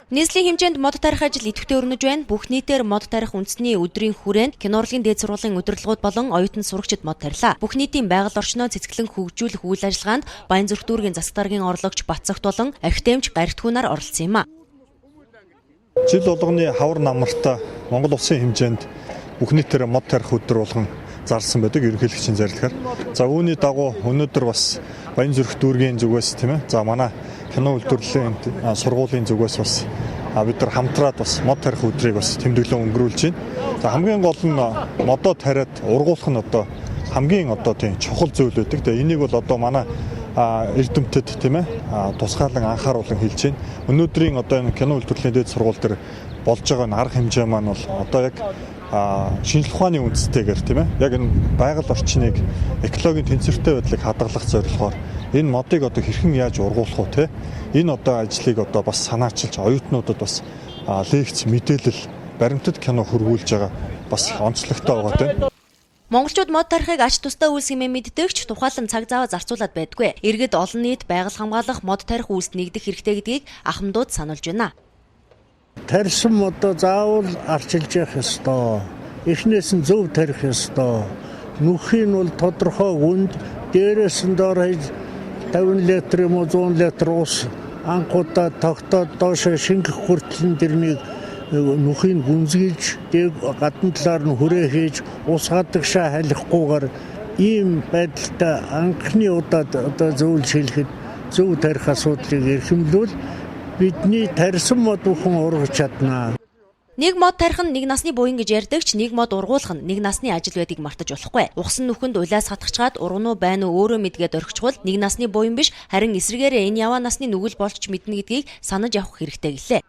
Нийслэлийн хэмжээнд мод тарих ажил идэвхтэй өрнөж байна. Бүх нийтээр мод тарих үндэсний өдрийн хүрээнд кино урлагийн дээд сургуулийн удирдлагууд болон оюутан сурагчид мод тарилаа. Бүх нийтийн байгаль орчноо цэцгэлэн хөгжүүлэх үйл ажиллагаанд Баянзүрх дүүргийн засаг даргын орлогч Батцагт болон Ахитэмж Гаригтгүүнаар оролцсон юм а. Жил болгоны хавар намартаа Монгол улсын хэмжээнд бүх нийтээр мод тарих өдөр болгон зарласан байдаг ерөнхийлөгчийн зарилгаар. За үүний дагуу өнөөдөр бас Баянзүрх дүүргийн зүгээс тийм ээ. За манай кино үйлдвэрлэлийн сургуулийн зүгээс бас бид нар хамтраад бас мод тарих өдрийг бас тэмдэглэн өнгөрүүлж байна. За хамгийн гол нь модоо тариад ургуулах нь одоо хамгийн тийм чухал зүйл байдаг. Тэгээ энийг бол одоо манай эрдэмтэд тийм ээ тусгаалan анхааруулan хэлж байна. Өнөөдрийн одоо энэ кино үйлдвэрлэлийн дээд сургууль дээр болж байгаа арга хэмжээ маань бол одоо яг шинжлэх ухааны үндэстэйгээр тийм ээ яг энэ байгаль орчныг экологийн тэнцвэртэй байдлыг хадгалах зорилгоор энэ модыг одоо хэрхэн яаж ургуулах вэ те энэ одоо ажлыг одоо бас санаачилж оюутнуудад бас лекц мэдээлэл баримтат кино хөрвүүлж байгаа бас онцлогтой байгаа тийм. Монголчууд мод тарихыг ач тустай үйлс хэмээн мэддэгч тухайлан цаг зав зарцуулаад байдгүй. Иргэд олон нийт байгаль хамгаалах мод тарих үйлс нэгдэх хэрэгтэй гэдгийг ахмадууд сануулж байна. Тарьсан модоо заавал арчилж явах ёстой. Эхнээс нь зөв тарих ёстой. Нүхийн бол тодорхой гүнд дээрээс нь доор 50 литр юм уу 100 литр ус анхудаа тогтоод доошоо шингэх хүртэл дэрнийг нүхийн гүнзгийж гадна талаар нь хүрээ хийж ус гадагшаа халихгүйгээр ийм байдалтай анхны удаад одоо зөвлөж хэлэхэд зөв тарих асуудлыг эрхэмлүүл бидний тарьсан мод бүхэн ургаж чаднаа. Нэг мод тарих нь нэг насны буян гэж ярьдагч нэг мод ургуулах нь нэг насны ажил байдгийг мартаж болохгүй. Ухсан нүхэнд улаас хатгачгаад урган уу байна уу өөрөө мэдгээд орхичвол нэг насны буян биш харин эсрэгээрээ энэ яваа насны нүгэл болж ч мэднэ гэдгийг санаж явах хэрэгтэй гэлээ.